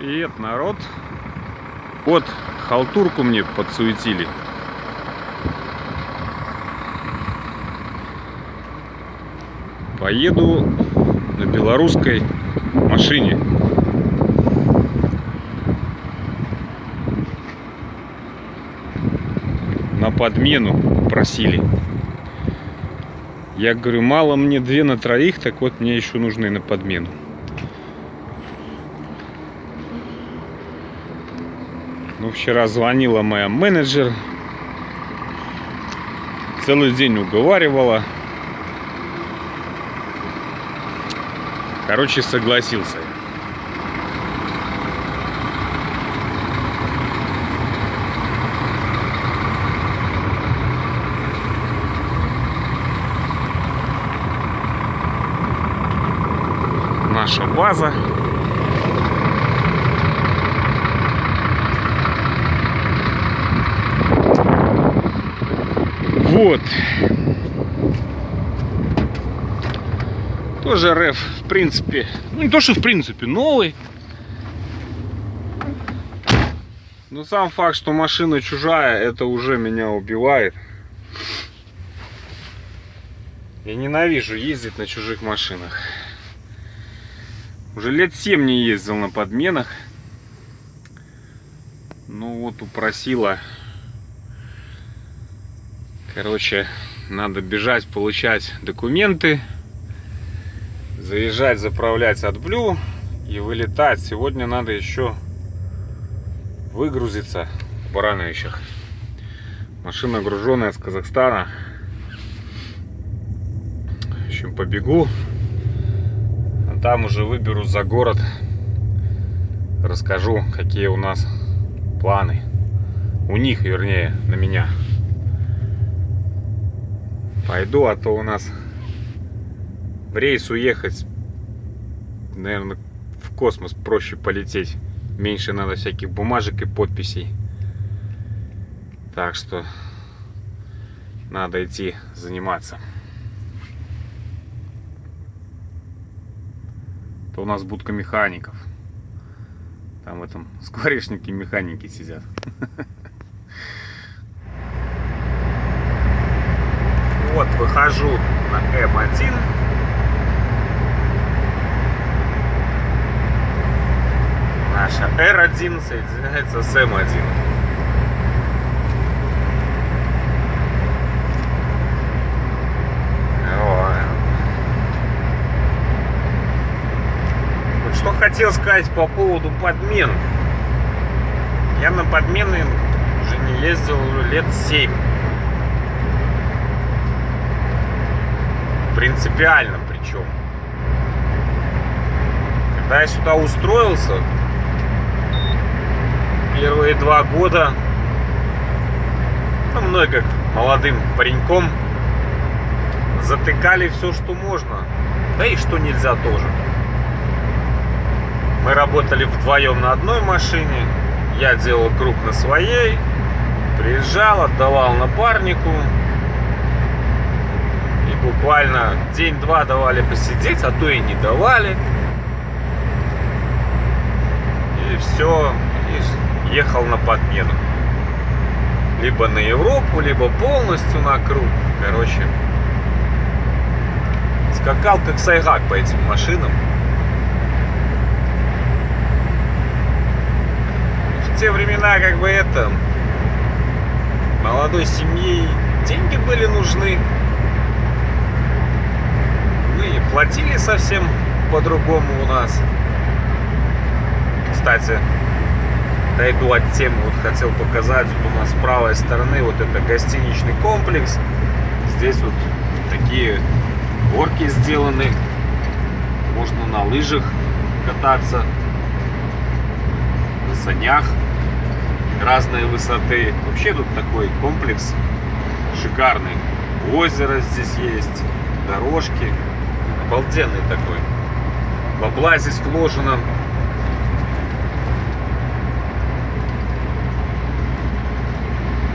Привет, народ. Вот халтурку мне подсуетили. Поеду на белорусской машине. На подмену просили. Я говорю, мало мне 2 на 3, так вот мне еще нужны на подмену. Ну, вчера звонила моя менеджер, целый день уговаривала. Короче, согласился. Наша база. Вот. Тоже РФ, в принципе, ну не то, что в принципе новый. Но сам факт, что машина чужая, это уже меня убивает. Я ненавижу ездить на чужих машинах. Уже лет 7 не ездил на подменах. Ну вот упросила. Короче, надо бежать, получать документы, заезжать, заправлять AdBlue и вылетать. Сегодня надо еще выгрузиться в Барановичах. Машина груженная с Казахстана. В общем, побегу. А там уже выберу за город. Расскажу, какие у нас планы. У них, вернее, на меня. Пойду, а то у нас в рейс уехать, наверное, в космос проще полететь. Меньше надо всяких бумажек и подписей. Так что надо идти заниматься. То у нас будка механиков. Там в этом скворечнике механики сидят. Вот, выхожу на М1. Наша Р1 соединяется с М1. Вот что хотел сказать по поводу подмен. Я на подмены уже не ездил лет 7. Принципиально причем. Когда я сюда устроился, первые 2 года, ну, мной как молодым пареньком, затыкали все, что можно, да и что нельзя тоже. Мы работали вдвоем на одной машине, я делал круг на своей, приезжал, отдавал напарнику. Буквально день-два давали посидеть, а то и не давали. И все, и ехал на подмену. Либо на Европу, либо полностью на круг. Короче, скакал как сайгак по этим машинам. В те времена как бы это, молодой семье деньги были нужны. Платили совсем по-другому у нас. Кстати, дойду от темы, вот хотел показать. Вот у нас с правой стороны вот это гостиничный комплекс. Здесь вот такие горки сделаны. Можно на лыжах кататься, на санях разной высоты. Вообще тут такой комплекс шикарный. Озеро здесь есть, дорожки. Обалденный такой. Бабла здесь вложено.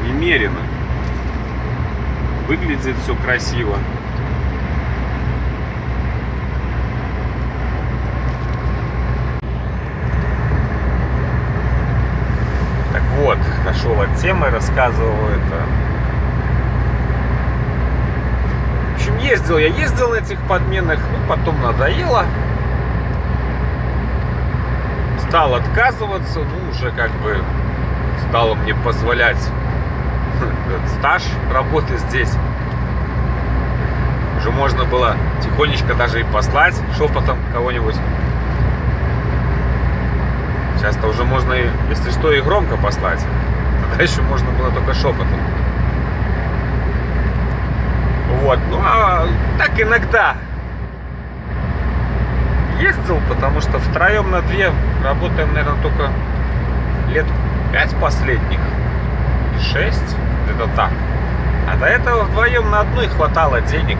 Немерено. Выглядит все красиво. отошел от темы, рассказывал это. В общем, ездил на этих подменах, но потом надоело. Стал отказываться, ну, уже как бы стало мне позволять стаж работы здесь. Уже можно было тихонечко даже и послать шепотом кого-нибудь. Сейчас-то уже можно, если что, и громко послать. Тогда еще можно было только шепотом. Вот, ну а так иногда ездил, потому что втроем на две работаем, наверное, только лет 5 последних. 6, где-то так. А до этого вдвоем на одной хватало денег.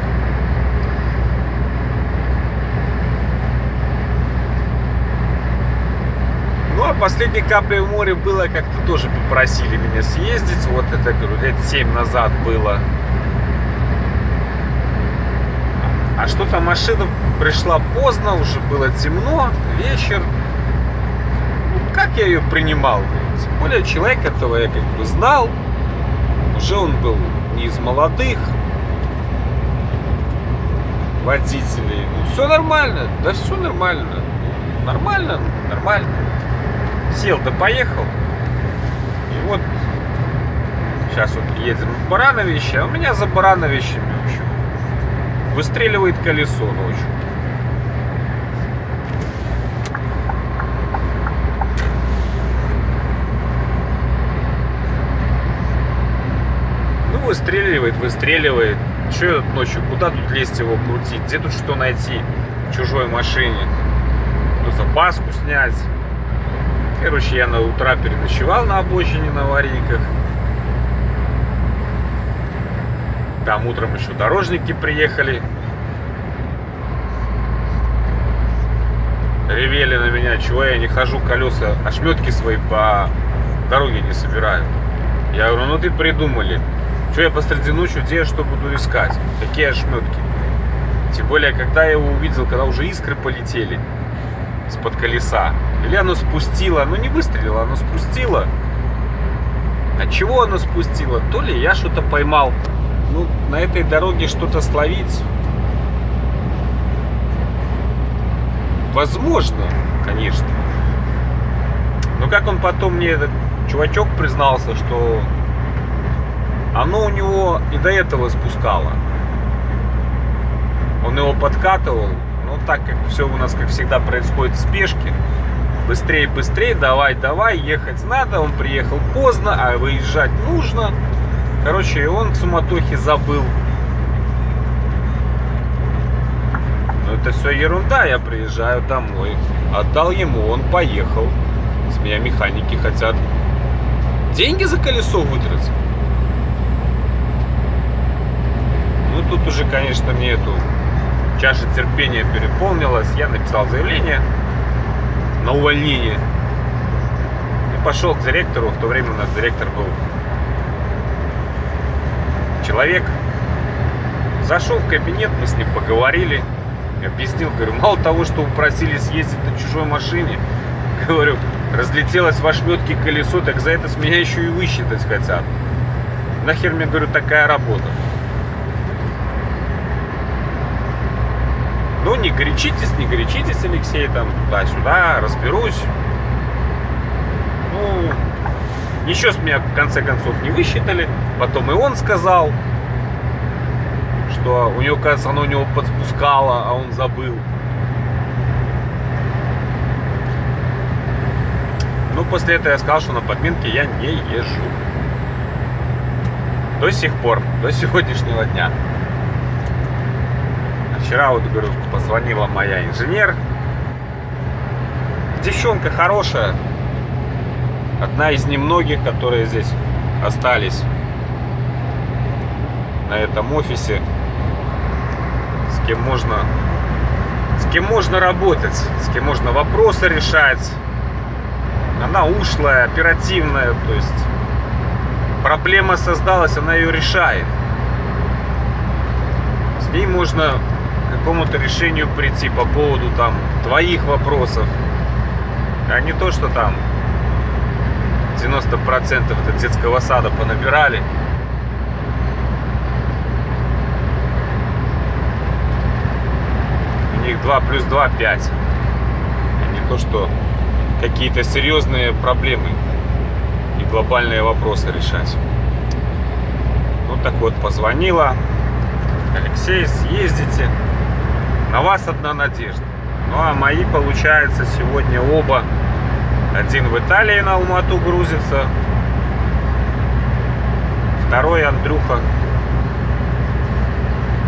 Ну, а последней каплей в море было, как-то тоже попросили меня съездить. Вот это, говорю, лет 7 назад было. А что-то машина пришла поздно, уже было темно, вечер. Ну, как я ее принимал? Тем более человек этого я как бы знал. Уже он был не из молодых водителей. Ну, все нормально, да все нормально. Нормально, нормально. Сел да поехал. И вот сейчас вот едем в Барановище, а у меня за Барановищем, в общем, выстреливает колесо ночью. Ну, выстреливает. Че ночью, куда тут лезть его крутить? Где тут что найти в чужой машине? Ну, запаску снять. Короче, я на утра переночевал на обочине на аварийках. Там утром еще дорожники приехали. Ревели на меня, чего я не хожу, колеса, ошметки свои по дороге не собираю. Я говорю, ну ты придумали. Что я посреди ночи, где я что буду искать? Какие ошметки? Тем более, когда я его увидел, когда уже искры полетели из-под колеса. Или оно спустило, оно не выстрелило, оно спустило. От чего оно спустило? То ли я что-то поймал. Ну, на этой дороге что-то словить возможно, конечно. Но как он потом мне, этот чувачок, признался, что оно у него и до этого спускало. Он его подкатывал. Но так как все у нас, как всегда, происходит в спешке, быстрее, давай, ехать надо. Он приехал поздно, а выезжать нужно. Короче, он в суматохе забыл. Но это все ерунда. Я приезжаю домой, отдал ему, он поехал. С меня механики хотят деньги за колесо выдрать. Ну, тут уже, конечно, мне эту чаша терпения переполнилась. Я написал заявление на увольнение. И пошел к директору. В то время у нас директор был человек. Зашел в кабинет, мы с ним поговорили. Объяснил, говорю, мало того, что вы просили съездить на чужой машине, говорю, разлетелось в ошметке колесо, так за это с меня еще и высчитать хотят. Нахер мне, говорю, такая работа? Ну, не горячитесь, Алексей, там, туда-сюда, разберусь. Ну, ничего с меня, в конце концов, не высчитали. Потом и он сказал, что у него, кажется, оно у него подспускало, а он забыл. Ну, после этого я сказал, что на подменке я не езжу. До сих пор, до сегодняшнего дня. Вчера, вот, говорю, позвонила моя инженер. Девчонка хорошая. Одна из немногих, которые здесь остались на этом офисе. С кем можно работать, с кем можно вопросы решать. Она ушлая, оперативная, то есть проблема создалась, она ее решает. С ней можно к какому-то решению прийти по поводу там твоих вопросов, а не то, что там 90% от детского сада понабирали. У них 2 плюс 2 – 5. А не то, что какие-то серьезные проблемы и глобальные вопросы решать. Ну так вот, позвонила. Алексей, съездите. На вас одна надежда. Ну а мои, получается, сегодня оба. Один в Италии на Алмату грузится. Второй Андрюха.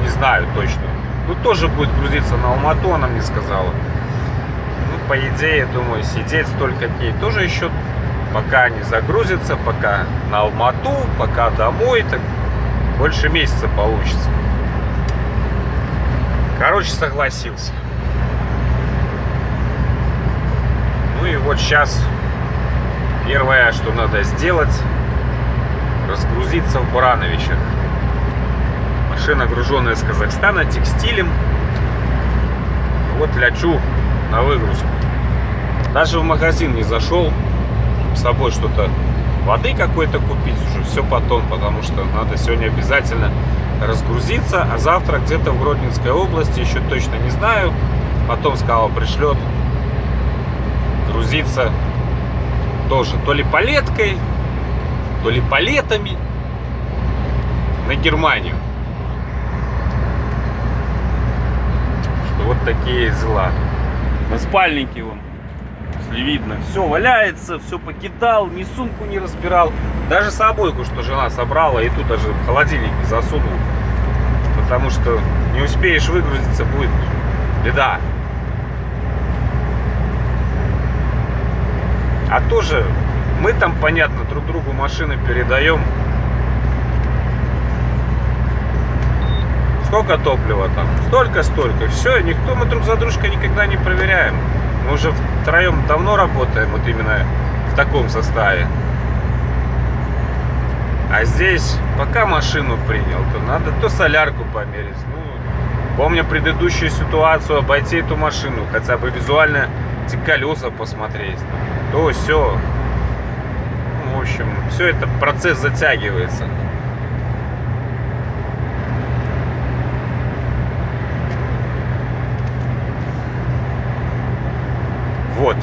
Не знаю точно. Ну тоже будет грузиться на Алмату, она мне сказала. Ну, по идее, думаю, сидеть столько дней тоже еще, пока не загрузится, пока на Алмату, пока домой, так больше месяца получится. Короче, согласился. Ну и вот сейчас первое, что надо сделать, разгрузиться в Барановичах. Машина, груженная из Казахстана, текстилем. Вот лячу на выгрузку. Даже в магазин не зашел, с собой что-то, воды какой-то купить, уже все потом, потому что надо сегодня обязательно разгрузиться, а завтра где-то в Гродненской области, еще точно не знаю, потом сказал, пришлет грузиться тоже то ли палеткой, то ли палетами на Германию. Что вот такие дела. На спальнике вон, если видно, все валяется, все покидал, ни сумку не разбирал. Даже собойку, что жена собрала, и тут даже в холодильник не засунул. Потому что не успеешь выгрузиться, будет беда. А тоже мы там, понятно, друг другу машины передаем. Сколько топлива там? Столько. Все, никто, мы друг за дружкой никогда не проверяем. Мы уже втроем давно работаем, вот именно в таком составе. А здесь, пока машину принял, то надо то солярку померить. Ну, помню предыдущую ситуацию, обойти эту машину, хотя бы визуально эти колеса посмотреть. То все. Ну, в общем, все это, процесс затягивается. Вот.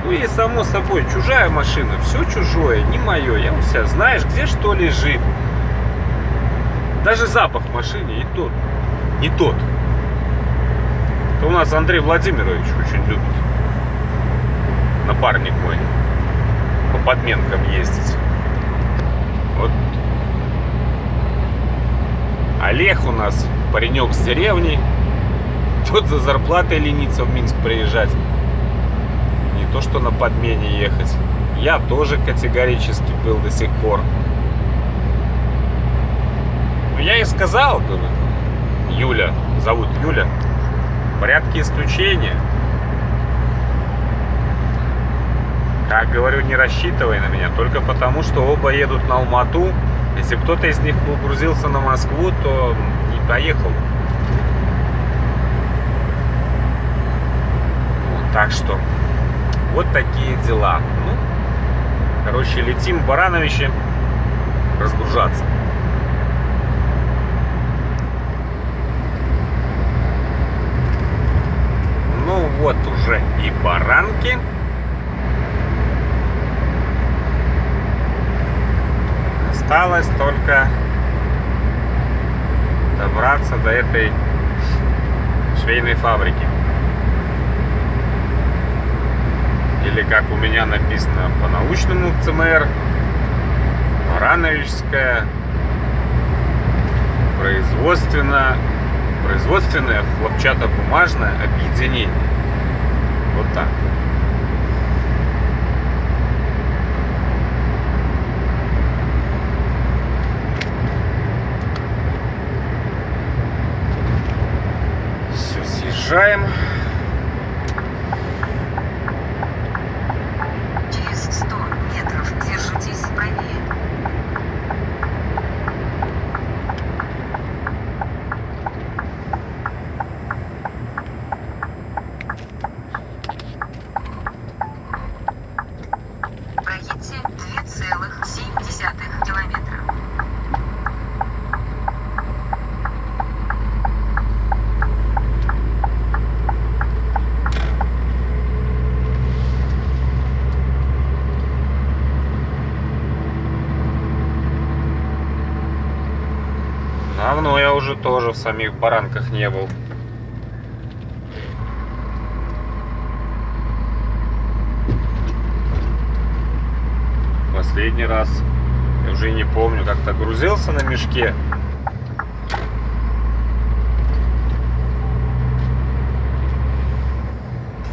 Ну и само собой, чужая машина, все чужое, не мое. Я у себя, знаешь, где что лежит. Даже запах в машине и тот, не тот. Это у нас Андрей Владимирович очень любит, напарник мой, по подменкам ездить. Вот. Олег у нас паренек с деревни. Тот за зарплатой ленится в Минск приезжать. Не то, что на подмене ехать. Я тоже категорически был до сих пор. Но я и сказал, говорю, Юля, зовут Юля, в порядке исключения. Как говорю, не рассчитывай на меня, только потому, что оба едут на Алмату. Если кто-то из них погрузился на Москву, то не поехал. Так что вот такие дела. Ну, короче, летим в Барановичи разгружаться. Ну вот уже и баранки. Осталось только добраться до этой швейной фабрики. Или, как у меня написано по-научному в ЦМР, Барановичское производственное хлопчатобумажное объединение. Вот так. Все, съезжаем. Давно я уже тоже в самих Баранках не был. Последний раз, я уже не помню, как-то грузился на мешке.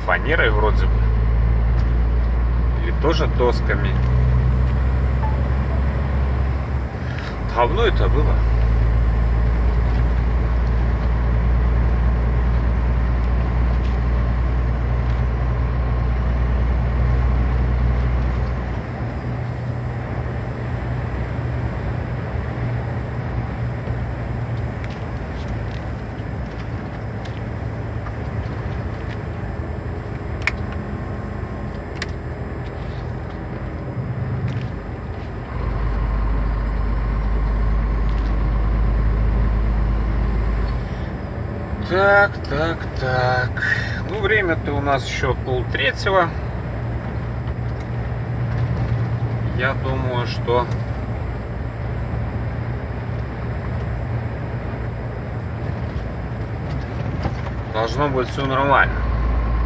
Фанерой вроде бы. Или тоже досками. Давно это было. Так. Ну, время-то у нас еще 2:30. Я думаю, что должно быть все нормально.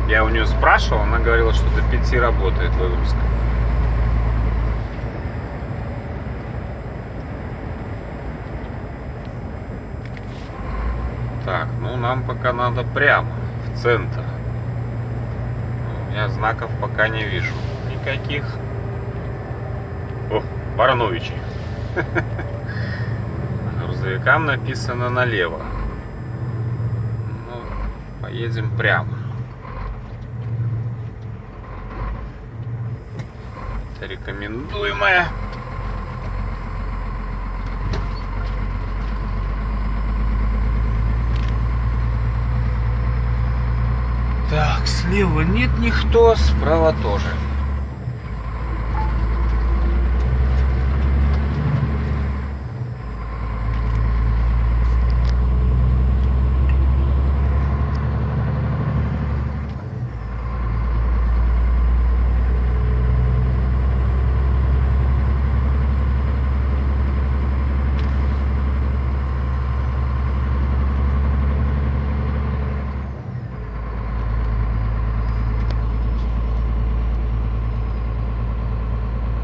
Я у нее спрашивал, она говорила, что до 5 работает выгрузка. Так, ну нам пока надо прямо в центр. У меня знаков пока не вижу никаких. О, Барановичи. Грузовикам написано налево. Ну, поедем прямо. Это рекомендуемое. Так, слева нет никто, справа тоже.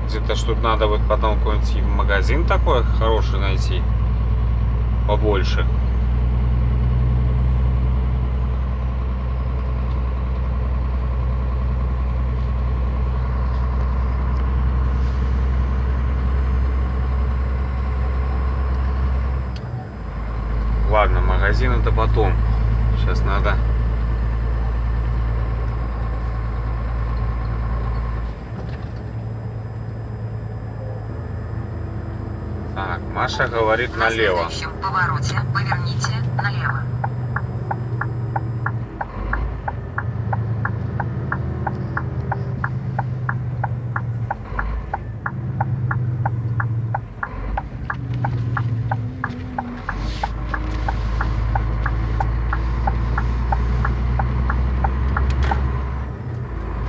Где-то что-то надо вот потом какой-нибудь магазин такой хороший найти. Побольше. Ладно, магазин это потом. Сейчас надо. Так, Маша говорит налево. На следующем повороте поверните налево.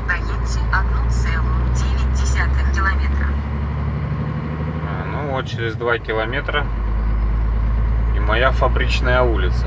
Доедьте 1,9 километра. Ну вот через 2 километра и моя фабричная улица.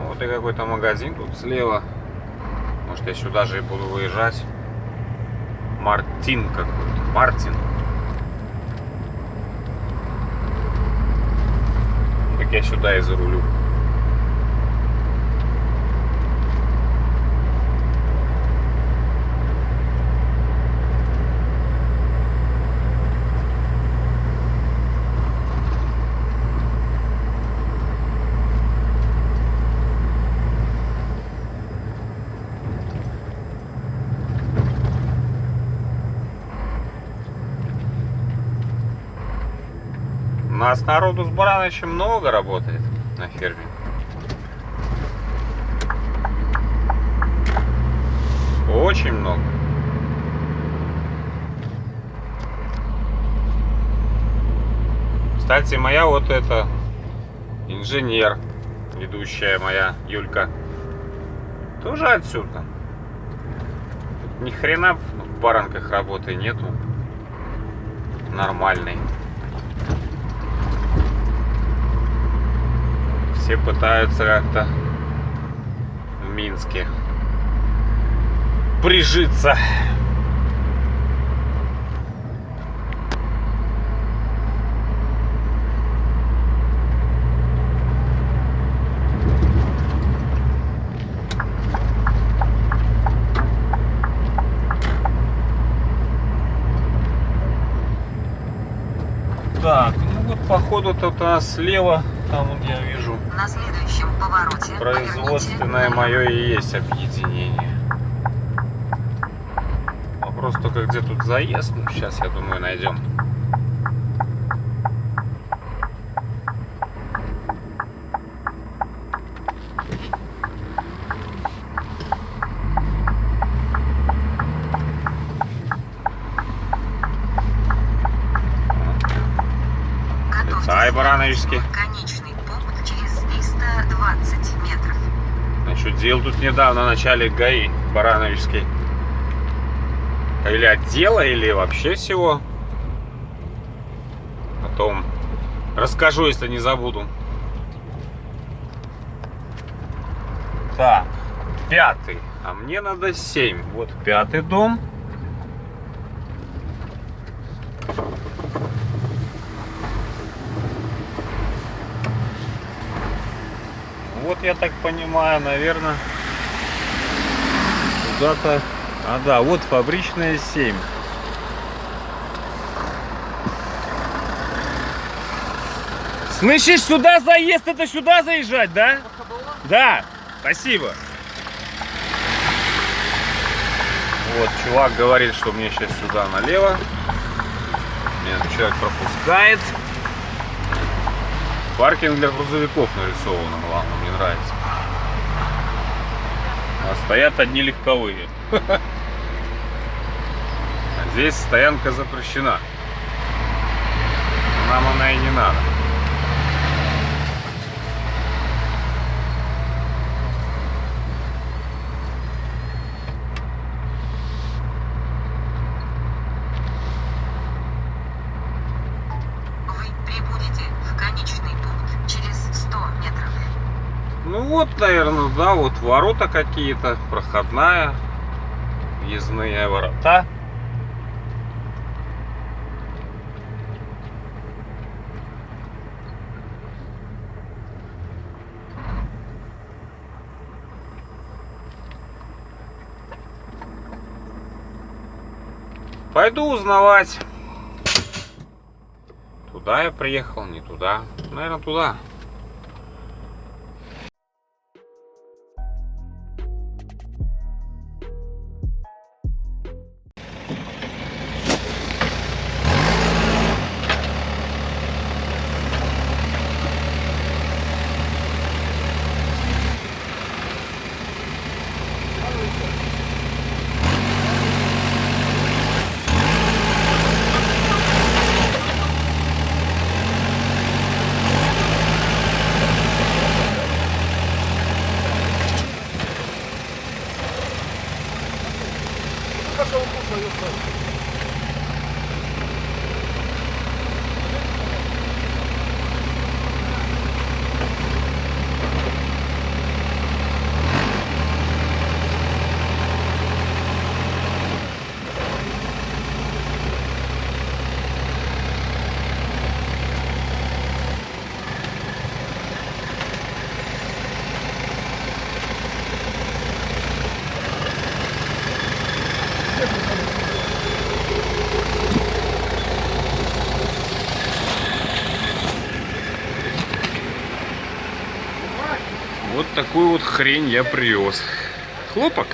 Вот и какой-то магазин тут слева. Может, я сюда же и буду выезжать. Мартин какой-то. Мартин. Так я сюда и зарулю. нас народу с Барановичем много работает на ферме. Очень много. Кстати, моя вот эта инженер, ведущая моя Юлька, тоже отсюда. Ни хрена в Баранках работы нету нормальной. Все пытаются как-то в Минске прижиться. Так, ну вот походу тут у нас слева, там вот я вижу, На следующем повороте производственное поверните мое и есть объединение. Вопрос только где тут заезд, ну сейчас я думаю найдем. Готовьтесь Ай, Барановичский. в конечный пункт через 320 метров. Значит, делал тут недавно в начале ГАИ Барановичский. Или отдела, или вообще всего. Потом расскажу, если не забуду. Так, 5-й. А мне надо 7. Вот 5-й дом. Вот я так понимаю, наверное, куда-то... А да, вот фабричная 7. Слышишь, сюда заезд, это сюда заезжать, да? Да, спасибо. Вот, чувак говорит, что мне сейчас сюда налево. Меня человек пропускает. Паркинг для грузовиков нарисован, главное, мне нравится. А стоят одни легковые. А здесь стоянка запрещена. Нам она и не надо. Вы прибудете в конечный пункт через 100 метров. Ну вот, наверное, да, вот ворота какие-то, проходная, въездные ворота. Пойду узнавать. Туда я приехал, не туда. Наверное, туда. Вот такую вот хрень я привез. Хлопок.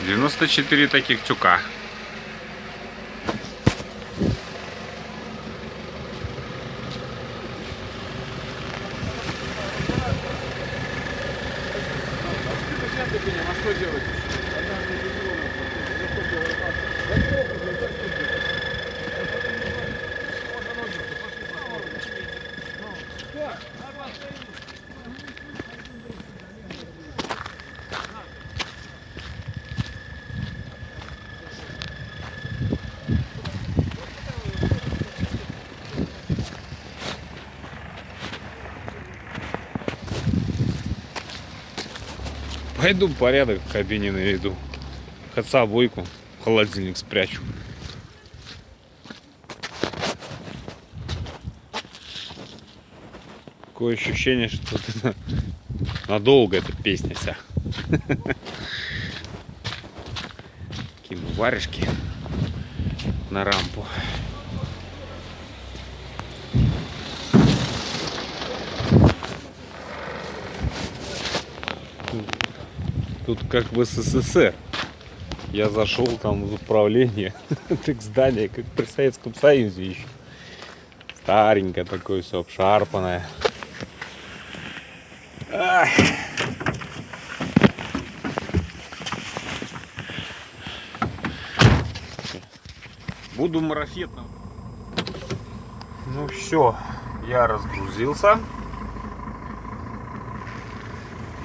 94 таких тюка. степени, а что делать? Пойду порядок в кабине наведу. Отца бойку в холодильник спрячу. Такое ощущение, что это надолго эта песня вся. Кину варежки на рампу. Тут как в СССР. Я зашел там в управление, так здание, как при Советском Союзе еще. Старенькое такое, все обшарпанное. Ах. Буду марафетом. Ну все, я разгрузился.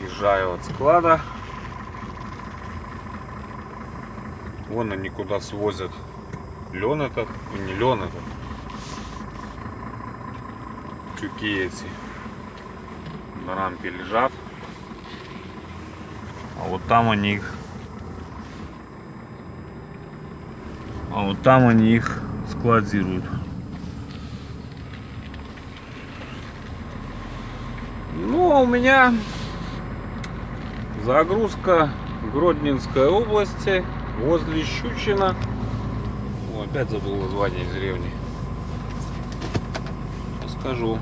Езжаю от склада. Вон они куда свозят лен этот, и не лен этот. Тюки эти на рампе лежат. А вот там они их, складируют. Ну а у меня загрузка Гродненской области. Возле Щучина. О, опять забыл название деревни. Скажу.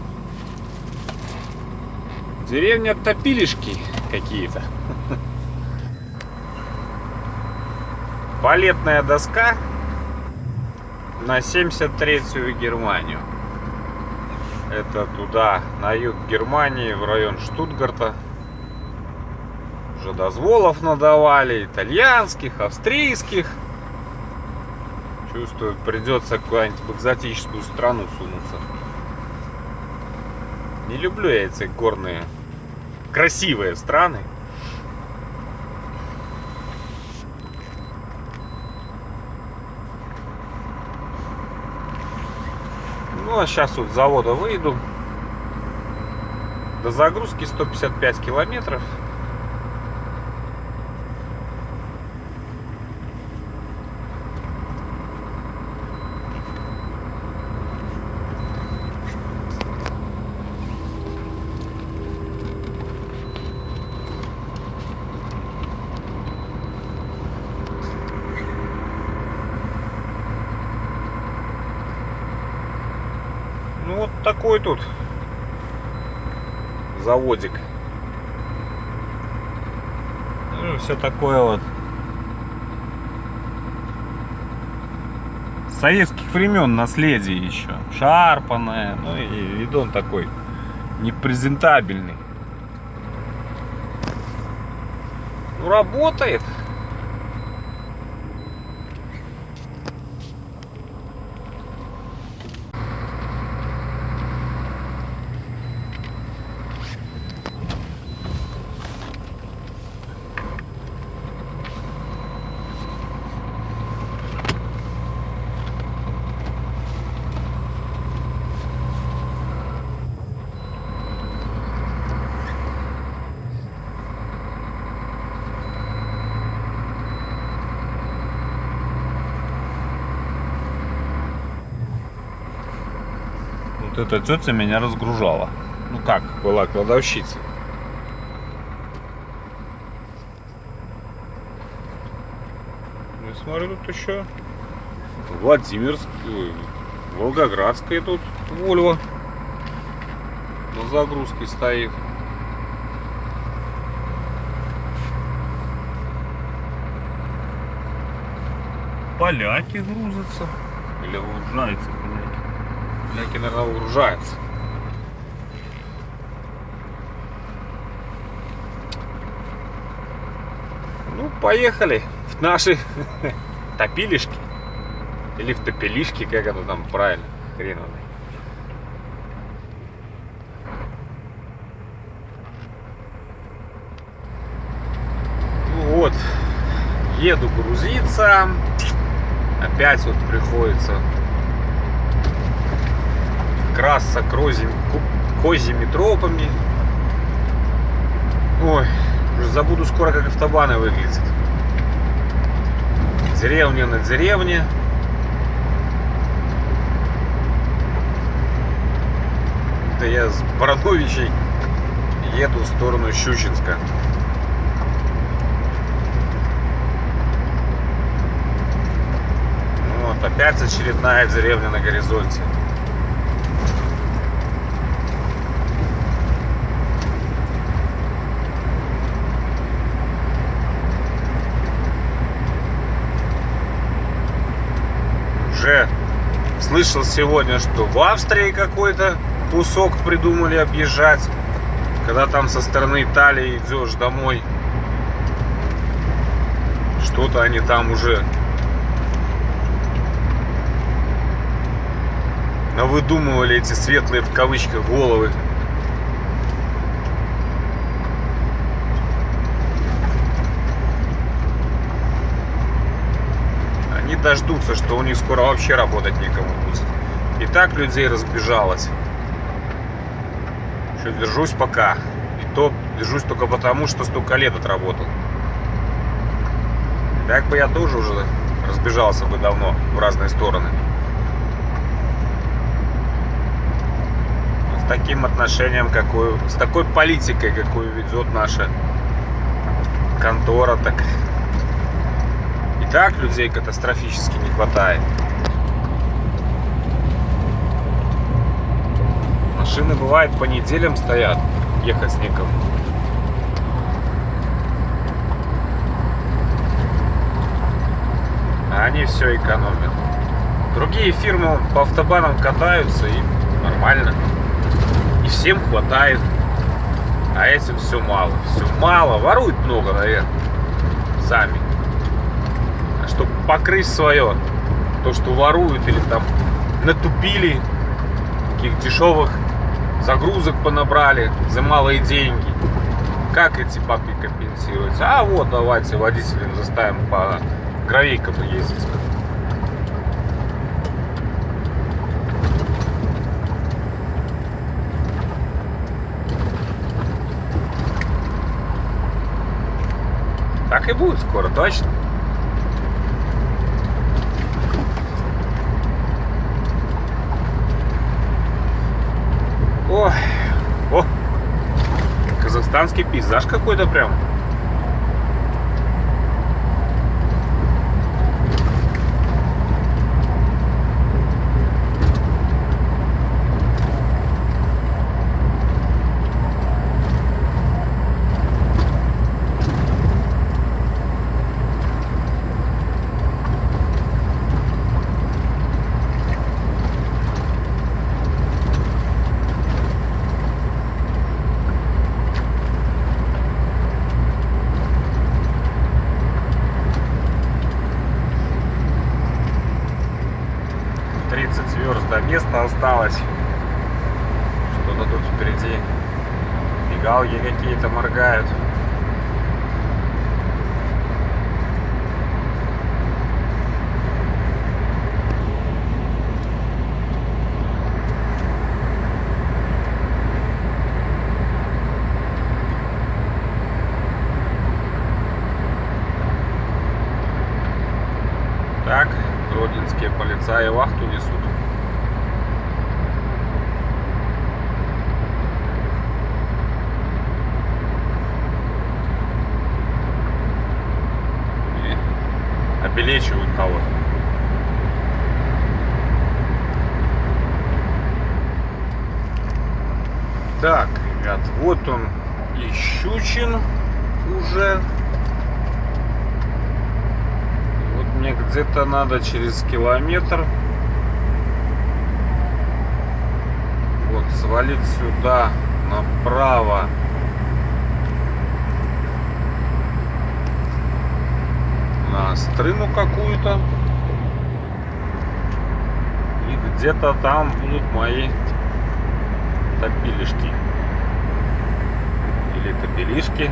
Деревня Топилишки какие-то. Балетная доска на 73-ю Германию. Это туда, на юг Германии, в район Штутгарта. Уже дозволов надавали, итальянских, австрийских. Чувствую, придется куда-нибудь в экзотическую страну сунуться. Не люблю я эти горные, красивые страны. Ну а сейчас вот с завода выйду. До загрузки 155 километров. Ну вот такой тут заводик. Ну, все такое вот советских времен наследие еще. Шарпанное. Ну и вид он такой непрезентабельный. Ну работает. Вот эта тетя меня разгружала. Ну как, была кладовщицей. Я смотрю, тут еще Владимирская, Волгоградская тут Вольво на загрузке стоит. Поляки грузятся. Или выгружаются поляки. Поляки, наверное, выгружаются. Ну, поехали в наши топилишки. Или в топилишки, как это там правильно. Хрен его знает. Ну вот, еду грузиться. Опять вот приходится красться козьими тропами. Ой, уже забуду скоро, как автобаны выглядят. Деревня на деревне. Это я с Барановичей еду в сторону Щучинска. Вот, опять очередная деревня на горизонте. Уже слышал сегодня, что в Австрии какой-то кусок придумали объезжать, когда там со стороны Италии идешь домой. Что-то они там уже навыдумывали, эти светлые в кавычках головы. Они дождутся, что у них скоро вообще работать некому будет. И так людей разбежалось. Что держусь пока. И то держусь только потому, что столько лет отработал. Так бы я тоже уже разбежался бы давно в разные стороны. С таким отношением, с такой политикой, какую ведет наша контора, так и так людей катастрофически не хватает. Машины, бывает, по неделям стоят, ехать некому. А они все экономят. Другие фирмы по автобанам катаются, и нормально. И всем хватает. А этим все мало. Все мало. Воруют много, наверное. Сами. А чтобы покрыть свое, то, что воруют или там натупили, таких дешевых загрузок понабрали за малые деньги. Как эти бабки компенсировать? А вот давайте водителям заставим по гравейкам ездить. Так и будет скоро, точно. Ой, о, казахстанский пейзаж какой-то прям. До места осталось. Что-то тут впереди. Мигалки какие-то моргают. Так, гродненские полицаи вахту несут. Обелечивают кого-то. Так, ребят, вот он и Щучин уже. Вот мне где-то надо через километр вот свалить сюда направо. кострину какую-то. И где-то там будут мои топилишки. Или топилишки.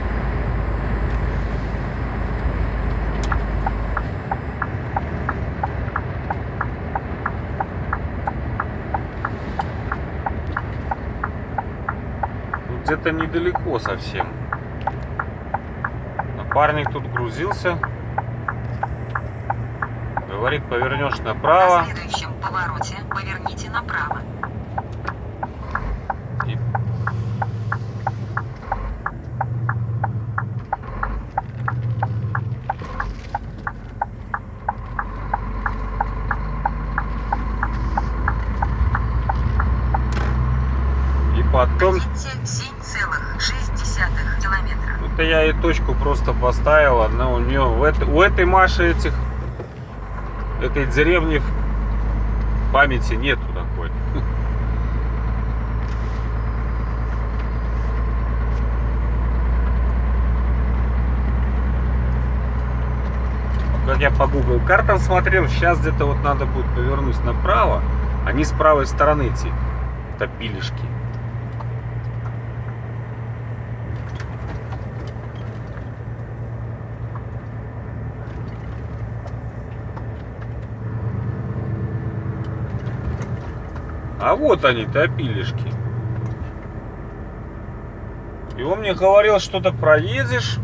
Где-то недалеко совсем. Напарник тут грузился. Говорит, повернешь направо. На следующем повороте поверните направо. И... потом... Пройдите 7,6 километра. Это я и точку просто поставил. Одна у нее у этой Маши этой деревни в памяти нету такой. Как я по Google картам смотрел, сейчас где-то вот надо будет повернуть направо, а не с правой стороны эти топилишки. А вот они, топилишки. И он мне говорил, что-то проедешь.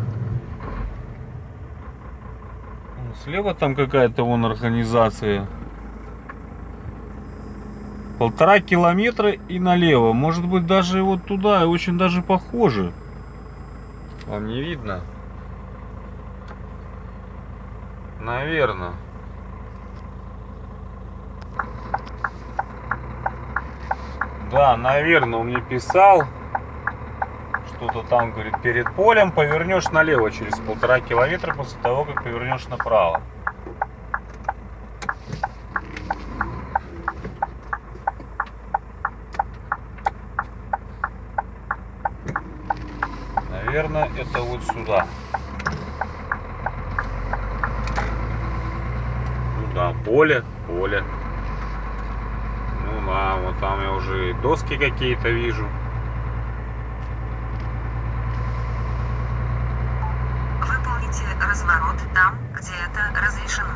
Слева там какая-то вон организация. 1,5 километра и налево. Может быть, даже вот туда. Очень даже похоже. Вам не видно? Наверное. Да, наверное, он мне писал. Что-то там, говорит, перед полем повернешь налево через 1,5 километра после того, как повернешь направо. Наверное, это вот сюда. Ну да, поле. Ну да, вот там я уже и доски какие-то вижу. Выполните разворот там, где это разрешено.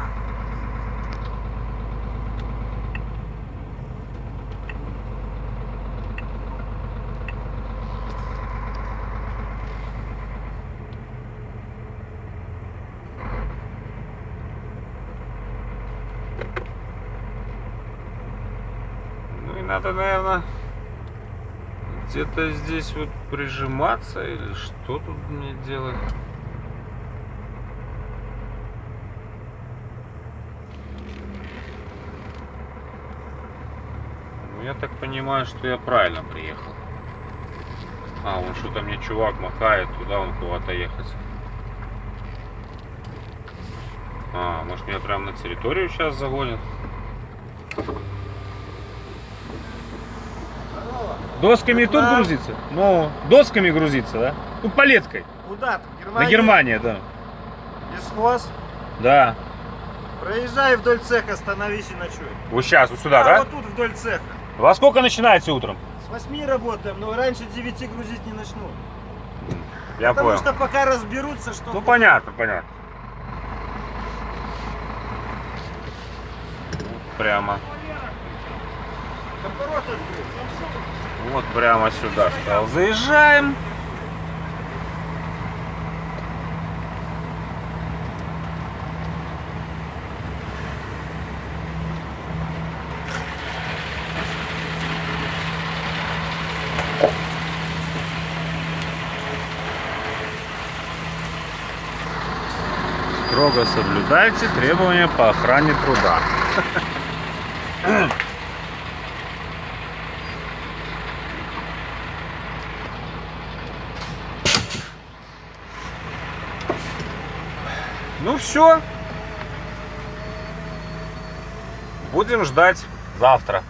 Ну и надо, наверное, где-то здесь вот прижиматься или что тут мне делать? Ну, я так понимаю, что я правильно приехал. А, вон что-то мне чувак махает, туда он куда-то ехать. А, может меня прямо на территорию сейчас загонят? Досками тут грузится? Ну, досками грузится, да? Ну, палеткой. Куда? На Германию, да. Лесхоз. Да. Проезжай вдоль цеха, становись и ночуй. Вот сейчас, вот сюда, да? Вот тут вдоль цеха. Во сколько начинаете утром? С 8 работаем, но раньше 9 грузить не начну. Я Потому понял. что пока разберутся, что... Ну, понятно. Прямо. Оборот открыть. Вот прямо сюда стал. Заезжаем. Строго соблюдайте требования по охране труда. Ну все. Будем ждать завтра.